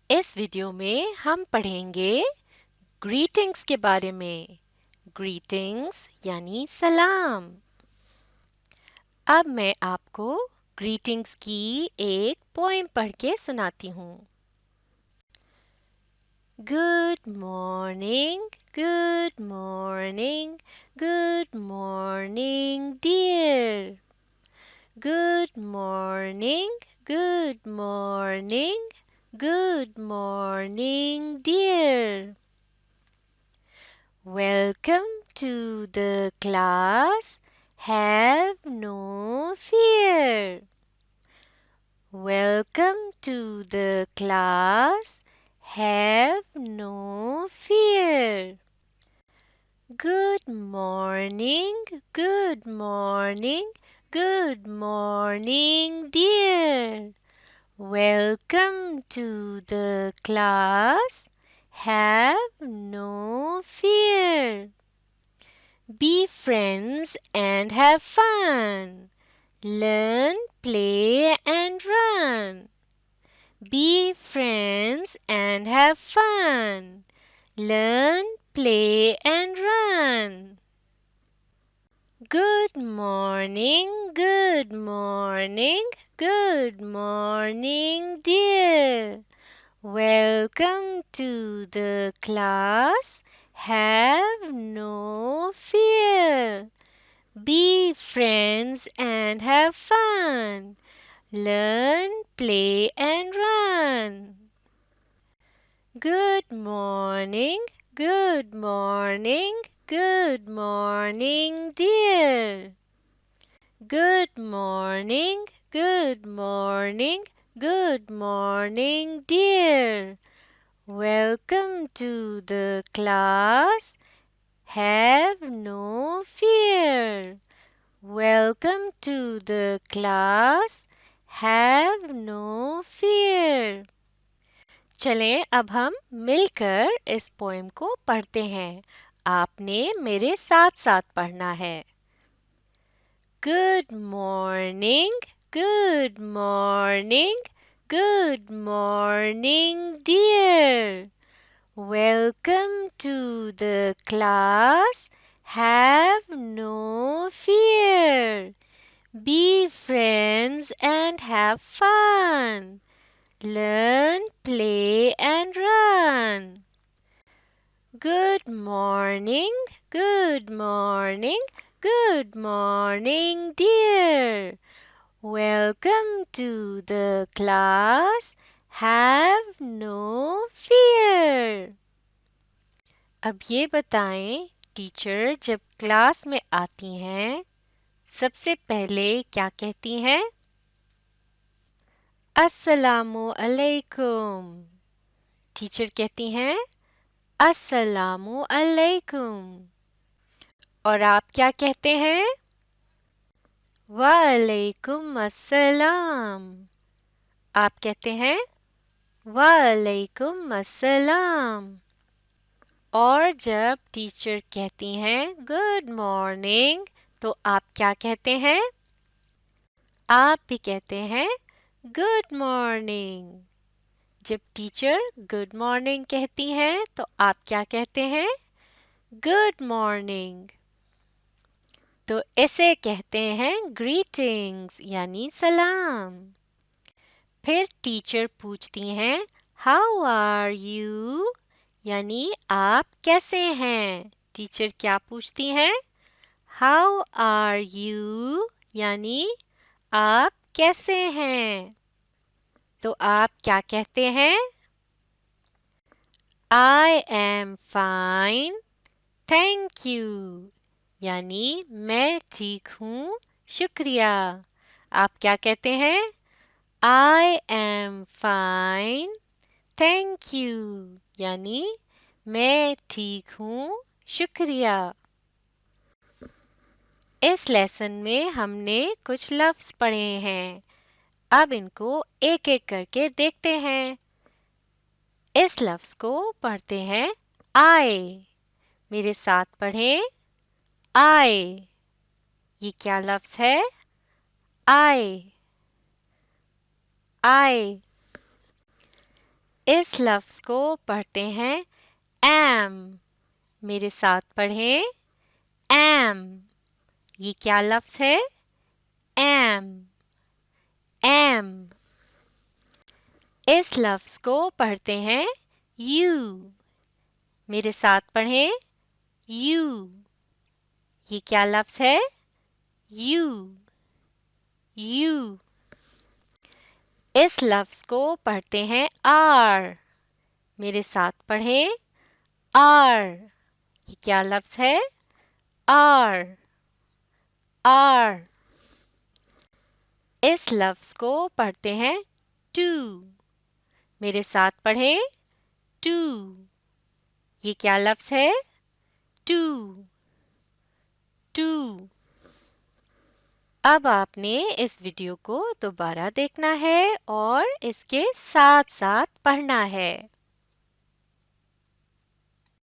इस वीडियो में हम पढ़ेंगे ग्रीटिंग्स के बारे में। ग्रीटिंग्स यानी सलाम। अब मैं आपको ग्रीटिंग्स की एक पोएम पढ़ के सुनाती हूँ। Good morning, good morning, good morning, dear. Good morning, good morning, good morning, dear. Welcome to the class. Have no fear. Welcome to the class. Have no fear. Good morning, good morning, good morning, dear. Welcome to the class. Have no fear. Be friends and have fun. Learn, play, and run. Be friends and have fun. Learn, play, and run. Good morning, good morning, good morning, dear. Welcome to the class. Have no fear. Be friends and have fun. Learn, play, and run. Good morning, good morning, good morning, dear. Good morning, good morning, good morning, dear. Welcome to the class. Have no fear. Welcome to the class. Have no fear. चलें अब हम मिलकर इस poem को पढ़ते हैं। आपने मेरे साथ साथ पढ़ना है। Good morning, good morning, good morning, dear. Welcome to the class. Have no fear. Be friends and have fun. Learn, play, and run. Good morning, good morning, good morning, dear. Welcome to the class. Have no fear. अब ये बताएं, teacher जब class में आती हैं, सबसे पहले क्या कहती हैं? अस्सलामु अलैकुम। टीचर कहती हैं अस्सलामु अलैकुम। और आप क्या कहते हैं? वालेकुम अस्सलाम। आप कहते हैं वालेकुम अस्सलाम। और जब टीचर कहती हैं गुड मॉर्निंग तो आप क्या कहते हैं? आप भी कहते हैं गुड मॉर्निंग। जब टीचर गुड मॉर्निंग कहती हैं तो आप क्या कहते हैं? Good morning. तो इसे कहते हैं ग्रीटिंग्स यानी सलाम। फिर टीचर पूछती हैं हाउ आर यू यानी आप कैसे हैं। टीचर क्या पूछती हैं? हाउ आर यू यानी आप कैसे हैं। तो आप क्या कहते हैं? I am fine thank you यानी मैं ठीक हूँ शुक्रिया। आप क्या कहते हैं? I am fine thank you यानी मैं ठीक हूँ शुक्रिया। इस लेसन में हमने कुछ लफ्ज़ पढ़े हैं। अब इनको एक एक करके देखते हैं। इस लफ्ज़ को पढ़ते हैं आए। मेरे साथ पढ़ें आए। ये क्या लफ्ज़ है? आए। आए। इस लफ्ज़ को पढ़ते हैं am। मेरे साथ पढ़ें am। ये क्या लफ्ज़ है? am। am। इस लफ्ज़ को पढ़ते हैं you। मेरे साथ पढ़ें you। ये क्या लफ्ज़ है? you। you। इस लफ्ज़ को पढ़ते हैं are। मेरे साथ पढ़ें are। ये क्या लफ्ज़ है? are। are। इस लफ्ज़ को पढ़ते हैं to। मेरे साथ पढ़ें to। ये क्या लफ्ज़ है? to। to। अब आपने इस वीडियो को दोबारा देखना है और इसके साथ साथ पढ़ना है।